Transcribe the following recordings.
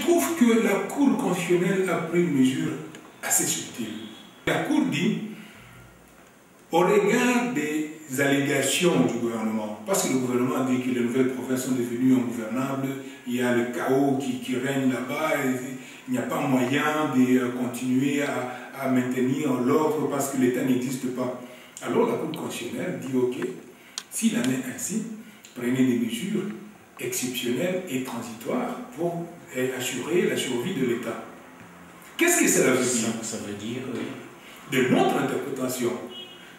trouve que la Cour constitutionnelle a pris une mesure assez subtile. La Cour dit, au regard des allégations du gouvernement, parce que le gouvernement dit que les nouvelles provinces sont devenues ingouvernables, il y a le chaos qui règne là-bas, il n'y a pas moyen de continuer à maintenir l'ordre parce que l'État n'existe pas. Alors la Cour constitutionnelle dit, ok, s'il en est ainsi, prenez des mesures exceptionnelles et transitoires pour assurer la survie de l'État. Qu'est-ce que cela veut dire? Ça veut dire, oui. De notre interprétation,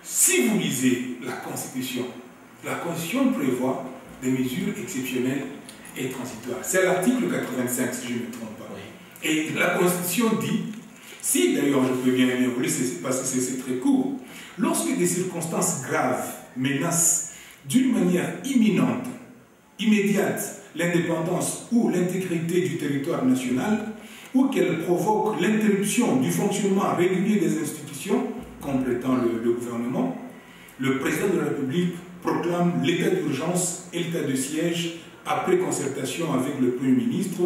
si vous lisez la Constitution prévoit des mesures exceptionnelles et transitoires. C'est l'article 85, si je ne me trompe pas. Oui. Et la Constitution dit, si d'ailleurs je peux bien vous laisser parce que c'est très court, lorsque des circonstances graves menacent d'une manière imminente, immédiate, l'indépendance ou l'intégrité du territoire national, ou qu'elle provoque l'interruption du fonctionnement régulier des institutions complétant le gouvernement, le président de la République proclame l'état d'urgence et l'état de siège après concertation avec le Premier ministre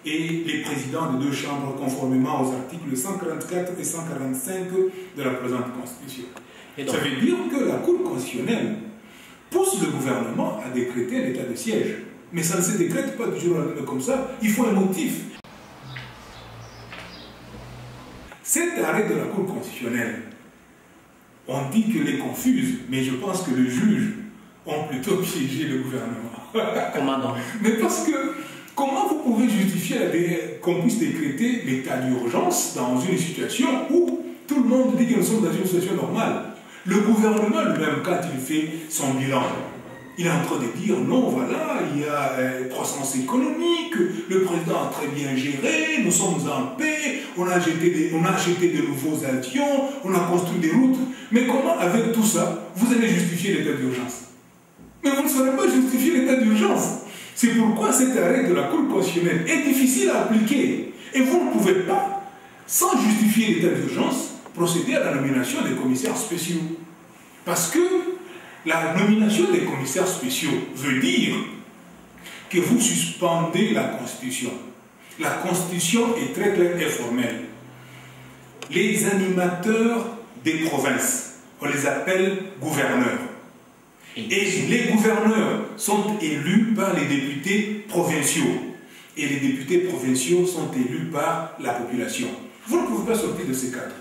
et les présidents des deux chambres conformément aux articles 144 et 145 de la présente Constitution. Ça veut dire que la Cour constitutionnelle pousse le gouvernement à décréter l'état de siège. Mais ça ne se décrète pas du jour au lendemain comme ça, il faut un motif. Cet arrêt de la Cour constitutionnelle, on dit qu'elle est confuse, mais je pense que les juges ont plutôt piégé le gouvernement. Comment donc? Mais parce que, comment vous pouvez justifier qu'on puisse décréter l'état d'urgence dans une situation où tout le monde dit que nous sommes dans une situation normale? Le gouvernement lui-même, quand il fait son bilan, il est en train de dire non, voilà, il y a croissance économique, le président a très bien géré, nous sommes en paix, on a acheté de nouveaux avions, on a construit des routes. Mais comment, avec tout ça, vous allez justifier l'état d'urgence? Mais vous ne saurez pas justifier l'état d'urgence. C'est pourquoi cet arrêt de la Cour constitutionnelle est difficile à appliquer. Et vous ne pouvez pas, sans justifier l'état d'urgence, procéder à la nomination des commissaires spéciaux. Parce que la nomination des commissaires spéciaux veut dire que vous suspendez la Constitution. La Constitution est très claire et formelle. Les animateurs des provinces, on les appelle gouverneurs. Et les gouverneurs sont élus par les députés provinciaux. Et les députés provinciaux sont élus par la population. Vous ne pouvez pas sortir de ces cadres.